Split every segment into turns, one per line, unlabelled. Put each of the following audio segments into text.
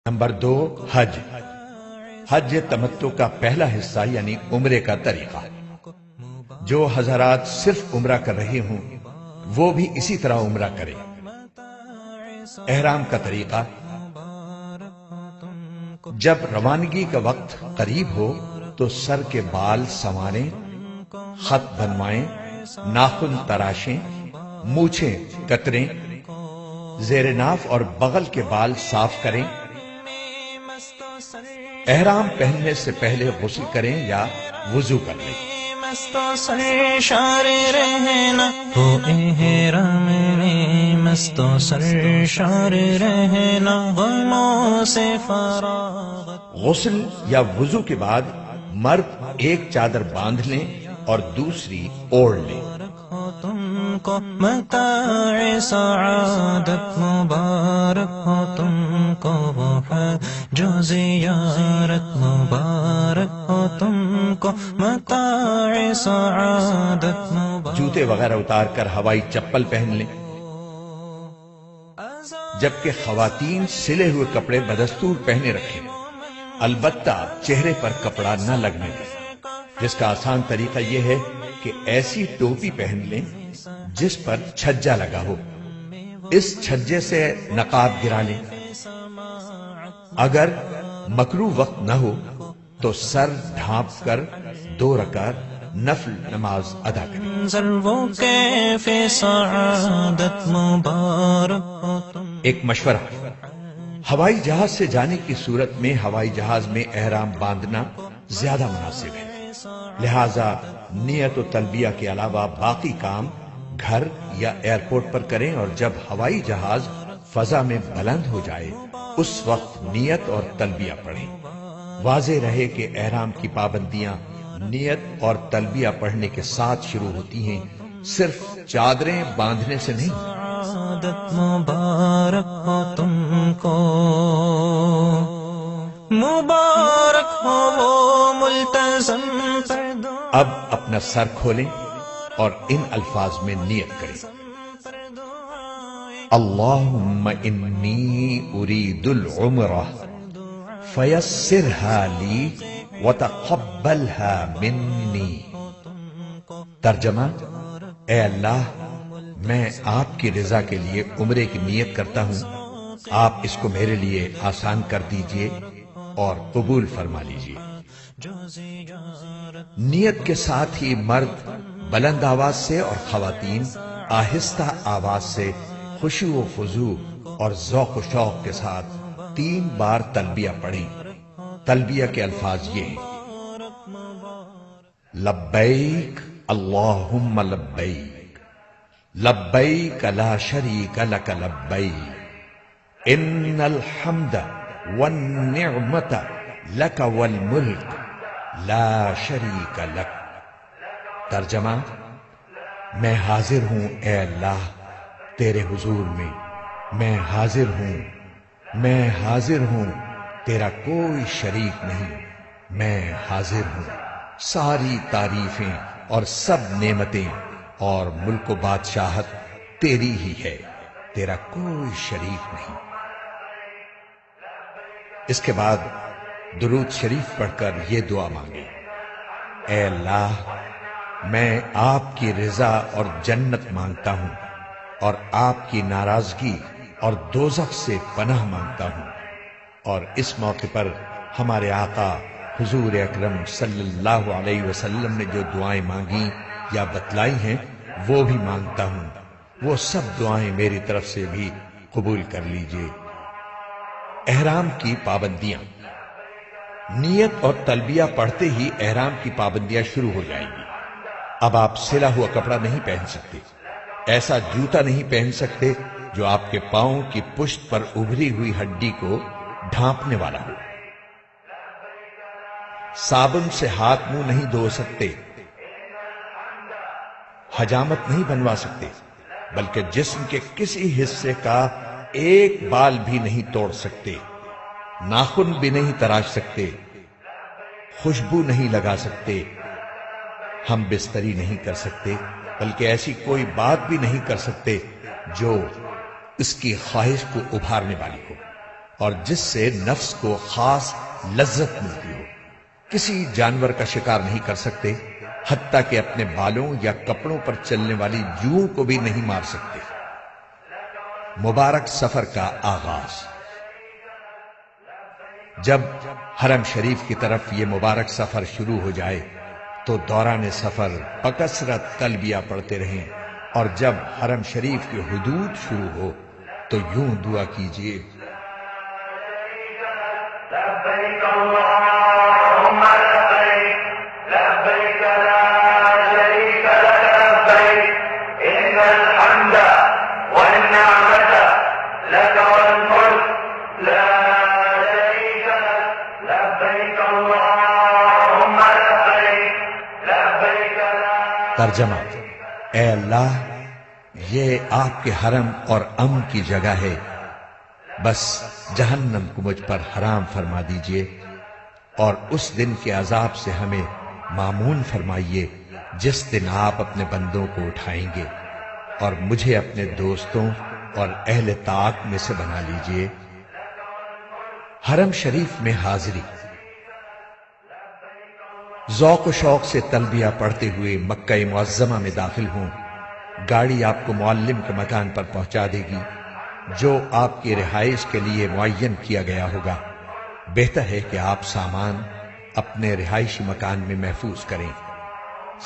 Number 2، حج۔ حج تمتع کا پہلا حصہ یعنی عمرے کا طریقہ۔ جو حضرات صرف عمرہ کر رہے ہوں وہ بھی اسی طرح عمرہ کریں۔ احرام کا طریقہ: جب روانگی کا وقت قریب ہو تو سر کے بال سنواریں، خط بنوائیں، ناخن تراشیں، مونچھیں کتریں، زیر ناف اور بغل کے بال صاف کریں۔ احرام پہننے سے پہلے غسل کریں یا وضو کر لیں۔
مستو سرشار رہنا ہو احرام میں، مستو سرشار رہنا غموں سے فراغت۔
غسل یا وضو کے بعد مرد ایک چادر باندھ لیں اور دوسری اوڑھ لیں۔
مبارک ہو تم کو متاع سعادت، مبارک ہو تم کو وہ جو زیارت، مبارک ہو تم کو متاع سعادت، مبارک۔
جوتے وغیرہ اتار کر ہوائی چپل پہن لیں، جبکہ خواتین سلے ہوئے کپڑے بدستور پہنے رکھیں، البتہ چہرے پر کپڑا نہ لگنے دیں۔ جس کا آسان طریقہ یہ ہے کہ ایسی ٹوپی پہن لیں جس پر چھجا لگا ہو، اس چھجے سے نقاب گرا لیں۔ اگر مکروہ وقت نہ ہو تو سر ڈھانپ کر 2 رکعت نفل نماز ادا کریں۔
ضربوں کیف سعادت، مبارک ہو تم۔
ایک مشورہ: ہوائی جہاز سے جانے کی صورت میں ہوائی جہاز میں احرام باندھنا زیادہ مناسب ہے، لہذا نیت و تلبیہ کے علاوہ باقی کام گھر یا ایئرپورٹ پر کریں، اور جب ہوائی جہاز فضا میں بلند ہو جائے اس وقت نیت اور تلبیہ پڑھیں۔ واضح رہے کہ احرام کی پابندیاں نیت اور تلبیہ پڑھنے کے ساتھ شروع ہوتی ہیں، صرف چادریں باندھنے سے نہیں۔
سعادت مبارک ہو تم کو، مبارک ہو وہ ملتزم پردوں۔
اب اپنا سر کھولیں اور ان الفاظ میں نیت کریں: اللہم انی ارید العمرہ فیسرها لی وتقبلها منی۔ ترجمہ: اے اللہ، میں آپ کی رضا کے لیے عمرے کی نیت کرتا ہوں، آپ اس کو میرے لیے آسان کر دیجئے اور قبول فرما لیجئے۔ نیت کے ساتھ ہی مرد بلند آواز سے اور خواتین آہستہ آواز سے خشوع و خضوع اور ذوق و شوق کے ساتھ 3 بار تلبیہ پڑھیں۔ تلبیہ کے الفاظ یہ ہیں: لبیک اللہم لبیک، لبیک لا شریک لک لبیک، ان الحمد والنعمت لک والملک لا شریک لک۔ ترجمہ: میں حاضر ہوں اے اللہ تیرے حضور میں، میں حاضر ہوں، میں حاضر ہوں، تیرا کوئی شریک نہیں، میں حاضر ہوں، ساری تعریفیں اور سب نعمتیں اور ملک و بادشاہت تیری ہی ہے، تیرا کوئی شریک نہیں۔ اس کے بعد درود شریف پڑھ کر یہ دعا مانگیں: اے اللہ، میں آپ کی رضا اور جنت مانگتا ہوں اور آپ کی ناراضگی اور دوزخ سے پناہ مانگتا ہوں، اور اس موقع پر ہمارے آقا حضور اکرم صلی اللہ علیہ وسلم نے جو دعائیں مانگی یا بتلائی ہیں وہ بھی مانگتا ہوں، وہ سب دعائیں میری طرف سے بھی قبول کر لیجئے۔ احرام کی پابندیاں: نیت اور تلبیہ پڑھتے ہی احرام کی پابندیاں شروع ہو جائیں گی۔ اب آپ سلا ہوا کپڑا نہیں پہن سکتے، ایسا جوتا نہیں پہن سکتے جو آپ کے پاؤں کی پشت پر ابھری ہوئی ہڈی کو ڈھانپنے والا ہو۔ صابن سے ہاتھ منہ نہیں دھو سکتے، حجامت نہیں بنوا سکتے، بلکہ جسم کے کسی حصے کا ایک بال بھی نہیں توڑ سکتے، ناخن بھی نہیں تراش سکتے، خوشبو نہیں لگا سکتے، ہم بستری نہیں کر سکتے، بلکہ ایسی کوئی بات بھی نہیں کر سکتے جو اس کی خواہش کو ابھارنے والی ہو۔ اور جس سے نفس کو خاص لذت ملتی ہو۔ کسی جانور کا شکار نہیں کر سکتے، حتیٰ کہ اپنے بالوں یا کپڑوں پر چلنے والی جوؤں کو بھی نہیں مار سکتے۔ مبارک سفر کا آغاز۔ جب حرم شریف کی طرف یہ مبارک سفر شروع ہو جائے تو دوران سفر بکثرت تلبیہ پڑھتے رہیں، اور جب حرم شریف کی حدود شروع ہو تو یوں دعا کیجیے:
لبيك اللهم لبيك لبيك لا شريك لك لبيك إن الحمد والنعمة لك والملك لا شريك لك لبيك اللهم لبيك لبيك لا
ترجمہ: اے اللہ، یہ آپ کے حرم اور امن کی جگہ ہے، بس جہنم کو مجھ پر حرام فرما دیجئے، اور اس دن کے عذاب سے ہمیں مامون فرمائیے جس دن آپ اپنے بندوں کو اٹھائیں گے، اور مجھے اپنے دوستوں اور اہل طاعت میں سے بنا لیجئے۔ حرم شریف میں حاضری۔ ذوق و شوق سے تلبیہ پڑھتے ہوئے مکہ معظمہ میں داخل ہوں۔ گاڑی آپ کو معلم کے مکان پر پہنچا دے گی جو آپ کی رہائش کے لیے معین کیا گیا ہوگا۔ بہتر ہے کہ آپ سامان اپنے رہائشی مکان میں محفوظ کریں۔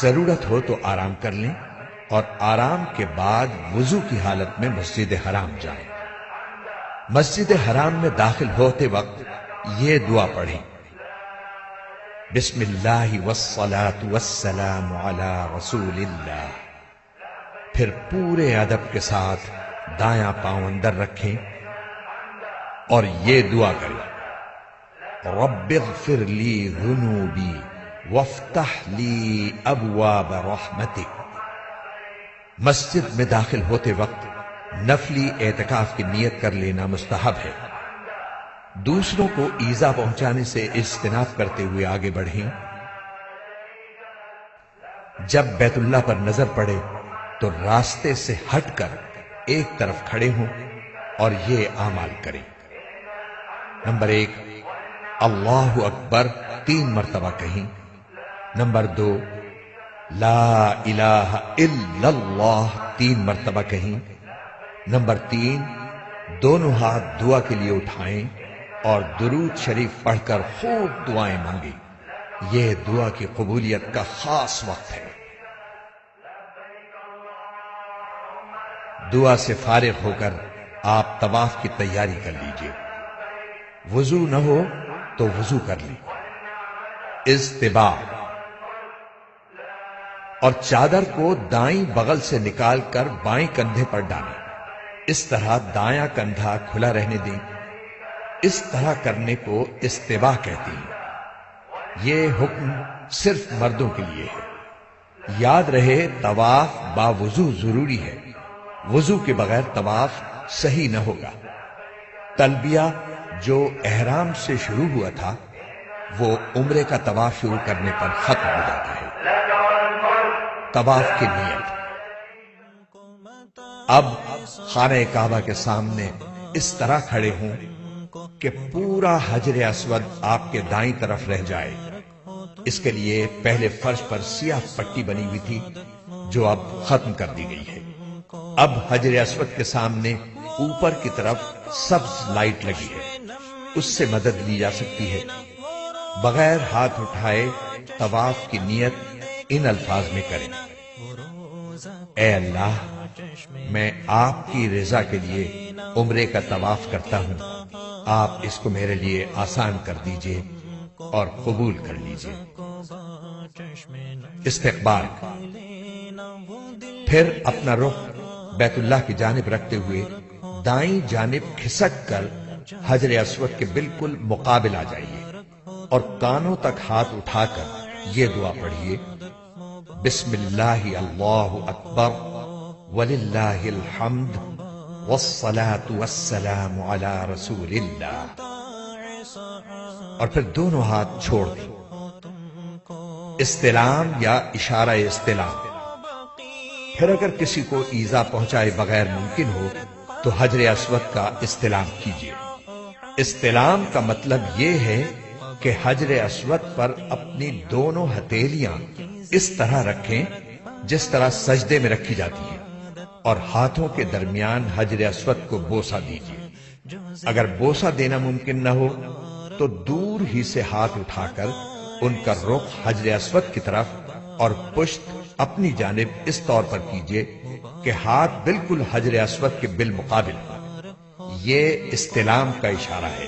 ضرورت ہو تو آرام کر لیں، اور آرام کے بعد وضو کی حالت میں مسجد حرام جائیں۔ مسجد حرام میں داخل ہوتے وقت یہ دعا پڑھیں: بسم اللہ والصلاة والسلام علی رسول اللہ۔ پھر پورے ادب کے ساتھ دایاں پاؤں اندر رکھیں اور یہ دعا کریں: رب اغفر لی ذنوبی وافتح لی ابواب رحمتک۔ مسجد میں داخل ہوتے وقت نفلی اعتکاف کی نیت کر لینا مستحب ہے۔ دوسروں کو ایذا پہنچانے سے اجتناب کرتے ہوئے آگے بڑھیں۔ جب بیت اللہ پر نظر پڑے تو راستے سے ہٹ کر ایک طرف کھڑے ہوں اور یہ اعمال کریں: نمبر 1، اللہ اکبر 3 مرتبہ کہیں۔ نمبر 2، لا الہ الا اللہ 3 مرتبہ کہیں۔ نمبر 3، دونوں ہاتھ دعا کے لیے اٹھائیں اور درود شریف پڑھ کر خوب دعائیں مانگیں۔ یہ دعا کی قبولیت کا خاص وقت ہے۔ دعا سے فارغ ہو کر آپ طواف کی تیاری کر لیجئے۔ وضو نہ ہو تو وضو کر لیں۔ اضطباع، اور چادر کو دائیں بغل سے نکال کر بائیں کندھے پر ڈالیں۔ اس طرح دایاں کندھا کھلا رہنے دیں۔ اس طرح کرنے کو اضطباع کہتے ہیں۔ یہ حکم صرف مردوں کے لیے ہے۔ یاد رہے طواف باوضو ضروری ہے۔ وضو کے بغیر طواف صحیح نہ ہوگا۔ تلبیہ جو احرام سے شروع ہوا تھا وہ عمرے کا طواف شروع کرنے پر ختم ہو جاتا ہے۔ طواف کی نیت۔ اب خانہ کعبہ کے سامنے اس طرح کھڑے ہوں کہ پورا حجر اسود آپ کے دائیں طرف رہ جائے۔ اس کے لیے پہلے فرش پر سیاہ پٹی بنی ہوئی تھی جو اب ختم کر دی گئی ہے۔ اب حجر اسود کے سامنے اوپر کی طرف سبز لائٹ لگی ہے، اس سے مدد لی جا سکتی ہے۔ بغیر ہاتھ اٹھائے طواف کی نیت ان الفاظ میں کریں: اے اللہ، میں آپ کی رضا کے لیے عمرے کا طواف کرتا ہوں، آپ اس کو میرے لیے آسان کر دیجئے اور قبول کر لیجئے۔ استقبال، پھر اپنا رخ بیت اللہ کی جانب رکھتے ہوئے دائیں جانب کھسک کر حجر اسود کے بالکل مقابل آ جائیے اور کانوں تک ہاتھ اٹھا کر یہ دعا پڑھیے: بسم اللہ اللہ اکبر وللہ الحمد والصلاة والسلام علی رسول اللہ، اور پھر دونوں ہاتھ چھوڑ دیں۔ استلام یا اشارہ استلام۔ پھر اگر کسی کو ایذا پہنچائے بغیر ممکن ہو تو حجر اسود کا استلام کیجیے۔ استلام کا مطلب یہ ہے کہ حجر اسود پر اپنی دونوں ہتھیلیاں اس طرح رکھیں جس طرح سجدے میں رکھی جاتی ہیں، اور ہاتھوں کے درمیان حجر اسود کو بوسہ دیجیے۔ اگر بوسہ دینا ممکن نہ ہو تو دور ہی سے ہاتھ اٹھا کر ان کا رخ حجر اسود کی طرف اور پشت اپنی جانب اس طور پر کیجیے کہ ہاتھ بالکل حجر اسود کے بالمقابل ہو۔ یہ استلام کا اشارہ ہے۔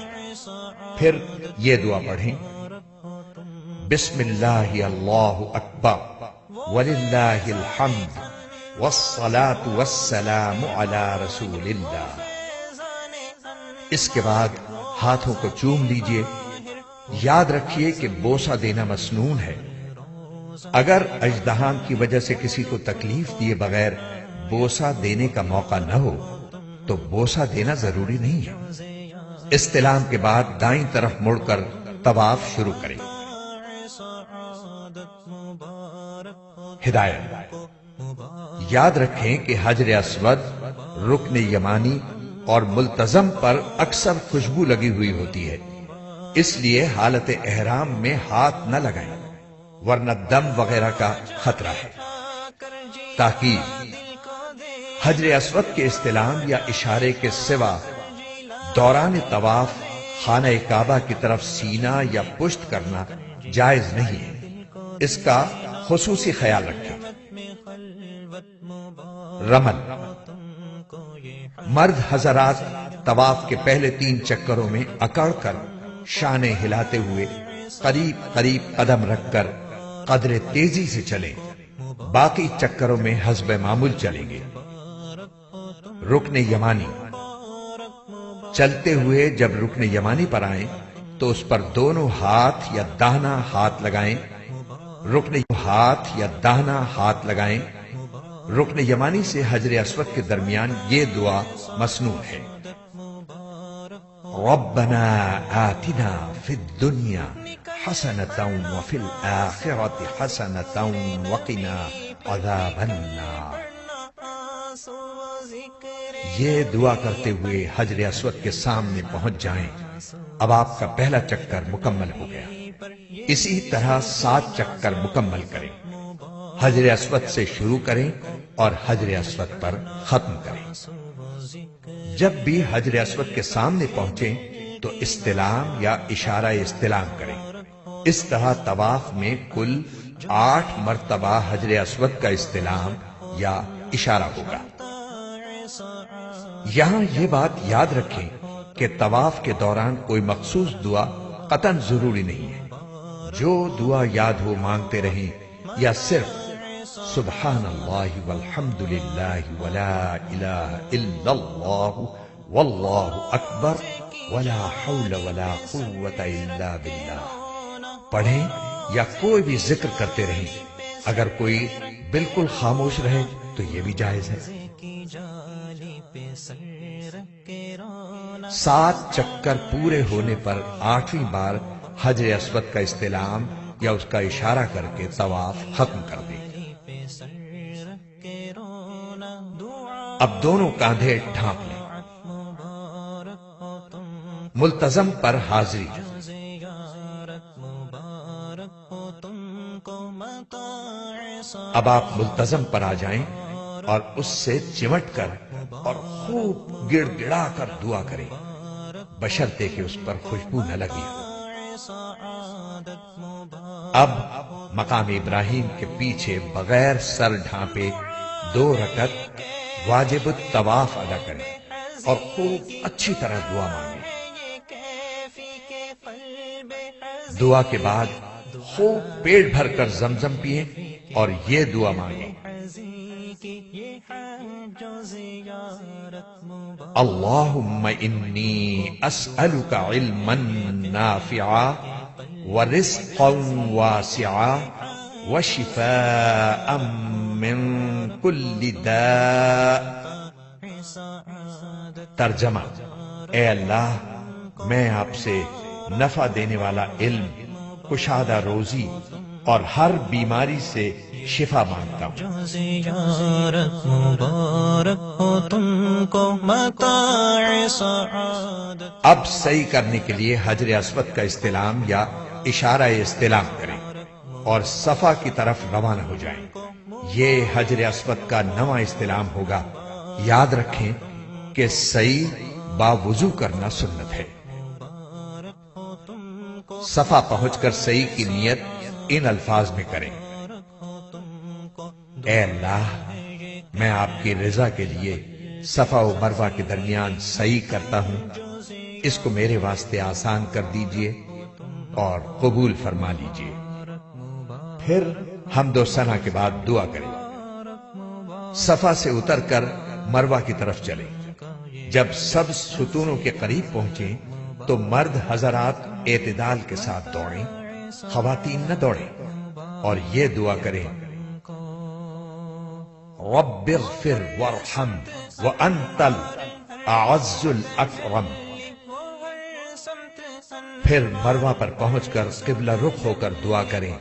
پھر یہ دعا پڑھیں: بسم اللہ اللہ اکبر وللہ الحمد والصلاة والسلام علی رسول اللہ۔ اس کے بعد ہاتھوں کو چوم لیجئے۔ یاد رکھیے کہ بوسہ دینا مسنون ہے۔ اگر اژدہان کی وجہ سے کسی کو تکلیف دیے بغیر بوسہ دینے کا موقع نہ ہو تو بوسہ دینا ضروری نہیں ہے۔ استلام کے بعد دائیں طرف مڑ کر طواف شروع کریں۔ ہدایت: یاد رکھیں کہ حجر اسود، رکن یمانی اور ملتزم پر اکثر خوشبو لگی ہوئی ہوتی ہے، اس لیے حالت احرام میں ہاتھ نہ لگائیں ورنہ دم وغیرہ کا خطرہ ہے۔ تاکید: حجر اسود کے استلام یا اشارے کے سوا دوران طواف خانہ کعبہ کی طرف سینہ یا پشت کرنا جائز نہیں ہے، اس کا خصوصی خیال رکھیں۔ رمل: مرد حضرات طواف کے پہلے 3 چکروں میں اکڑ کر شانے ہلاتے ہوئے قریب قریب قدم رکھ کر قدر تیزی سے چلیں، باقی چکروں میں حسب معمول چلیں گے۔ رکن یمانی: چلتے ہوئے جب رکن یمانی پر آئیں تو اس پر دونوں ہاتھ یا داہنا ہاتھ لگائیں۔ رکن یمانی سے حجر اسود کے درمیان یہ دعا مسنون ہے: ربنا آتنا فی الدنیا حسنۃ وفی الآخرۃ حسنۃ وقنا عذاب النار۔ یہ دعا کرتے ہوئے حجر اسود کے سامنے پہنچ جائیں۔ اب آپ کا پہلا چکر مکمل ہو گیا۔ اسی طرح 7 چکر مکمل کریں۔ حجر اسود سے شروع کریں اور حجر اسود پر ختم کریں۔ جب بھی حجر اسود کے سامنے پہنچیں تو استلام یا اشارہ استلام کریں۔ اس طرح طواف میں کل 8 مرتبہ حجر اسود کا استلام یا اشارہ ہوگا۔ یہاں یہ بات یاد رکھیں کہ طواف کے دوران کوئی مخصوص دعا قطعاً ضروری نہیں ہے۔ جو دعا یاد ہو مانگتے رہیں یا صرف سبحان اللہ والحمد للہ ولا الہ الا اللہ واللہ اکبر ولا حول ولا قوت الا باللہ پڑھیں یا کوئی بھی ذکر کرتے رہیں۔ اگر کوئی بالکل خاموش رہے تو یہ بھی جائز ہے۔ 7 چکر پورے ہونے پر 8ویں بار حجر اسود کا استلام یا اس کا اشارہ کر کے طواف ختم کر دیں۔ اب دونوں کاندھے ڈھانپ لیں۔ ملتزم پر حاضری: اب آپ ملتزم پر آ جائیں اور اس سے چمٹ کر اور خوب گڑ گڑا کر دعا کریں، بشرطے کہ اس پر خوشبو نہ لگی ہو۔ اب مقام ابراہیم کے پیچھے بغیر سر ڈھانپے 2 رکعت واجب الطواف ادا کریں اور خوب اچھی طرح دعا مانگیں۔ دعا کے بعد خوب پیٹ بھر کر زمزم پئیں اور یہ دعا مانگیں: اللہم انی اسألک علما نافعا ورزقا واسعا وشفاء من کل داء۔ ترجمہ: اے اللہ، میں آپ سے نفع دینے والا علم، کشادہ روزی اور ہر بیماری سے شفا مانگتا ہوں۔
جو زیارت مبارک ہو تم کو متاع سعادت۔
اب صحیح کرنے کے لیے حجر اسود کا استلام یا اشارہ استلام کریں اور صفا کی طرف روانہ ہو جائیں۔ یہ حجر اسود کا نواں استلام ہوگا۔ یاد رکھیں کہ صحیح باوضو کرنا سنت ہے۔ صفا پہنچ کر صحیح کی نیت ان الفاظ میں کریں: اے اللہ، میں آپ کی رضا کے لیے صفا و مروہ کے درمیان صحیح کرتا ہوں، اس کو میرے واسطے آسان کر دیجئے اور قبول فرما لیجئے۔ پھر حمد و ثنا کے بعد دعا کریں۔ صفا سے اتر کر مروہ کی طرف چلیں۔ جب سب ستونوں کے قریب پہنچیں تو مرد حضرات اعتدال کے ساتھ دوڑیں، خواتین نہ دوڑیں، اور یہ دعا کریں: رب اغفر وارحم وانت الاعز الاکرم۔ پھر مروہ پر پہنچ کر قبلہ رخ ہو کر دعا کریں۔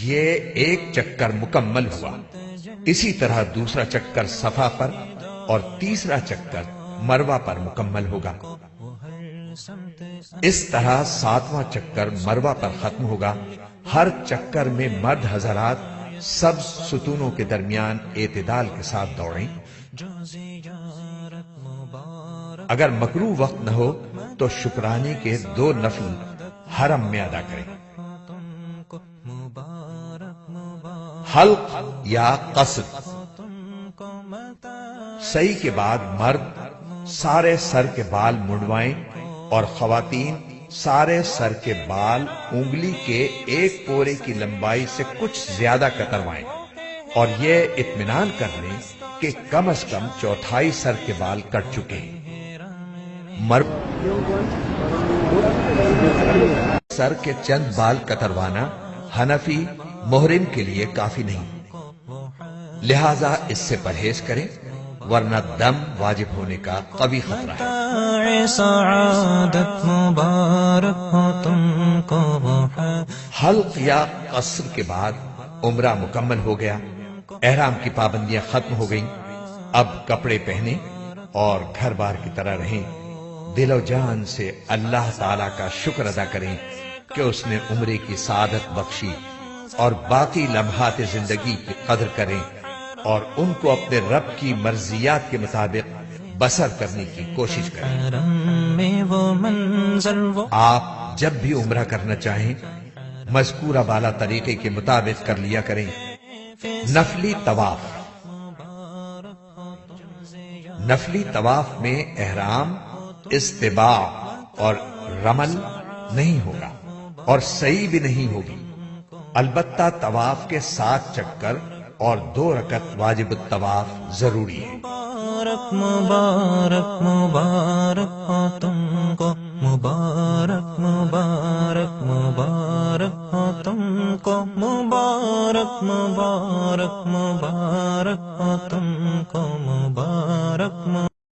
یہ ایک چکر مکمل ہوا۔ اسی طرح دوسرا چکر صفا پر اور تیسرا چکر مروہ پر مکمل ہوگا۔ اس طرح 7واں چکر مروہ پر ختم ہوگا۔ ہر چکر میں مرد حضرات سب ستونوں کے درمیان اعتدال کے ساتھ دوڑیں۔ اگر مکروہ وقت نہ ہو تو شکرانے کے 2 نفل حرم میں ادا کریں۔ حلق یا قصر: صحیح کے بعد مرد سارے سر کے بال منڈوائیں اور خواتین سارے سر کے بال انگلی کے ایک پورے کی لمبائی سے کچھ زیادہ کتروائیں، اور یہ اطمینان کر لیں کہ کم از کم 1/4 سر کے بال کٹ چکے ہیں۔ مرد سر کے چند بال کتروانا حنفی محرم کے لیے کافی نہیں، لہذا اس سے پرہیز کریں، ورنہ دم واجب ہونے کا قوی خطرہ ہے۔
متاع سعادت مبارک ہو تم کو ہے۔
حلق یا قصر کے بعد عمرہ مکمل ہو گیا، احرام کی پابندیاں ختم ہو گئیں۔ اب کپڑے پہنیں اور گھر بار کی طرح رہیں۔ دل و جان سے اللہ تعالی کا شکر ادا کریں کہ اس نے عمرے کی سعادت بخشی، اور باقی لمحات زندگی کی قدر کریں اور ان کو اپنے رب کی مرضیات کے مطابق بسر کرنے کی کوشش کریں۔
حرم میں وہ منظر وہ
آپ جب بھی عمرہ کرنا چاہیں مذکورہ بالا طریقے کے مطابق کر لیا کریں۔ نفلی طواف: نفلی طواف میں احرام، استباع اور رمل نہیں ہوگا اور صحیح بھی نہیں ہوگی، البتہ طواف کے 7 چکر اور 2 رکعت واجب الطواف ضروری ہے۔
مبارک مبارک مبارک ہو تم کو، مبارک مبارک مبارک ہو تم کو، مبارک مبارک مبارک ہو تم کو، مبارک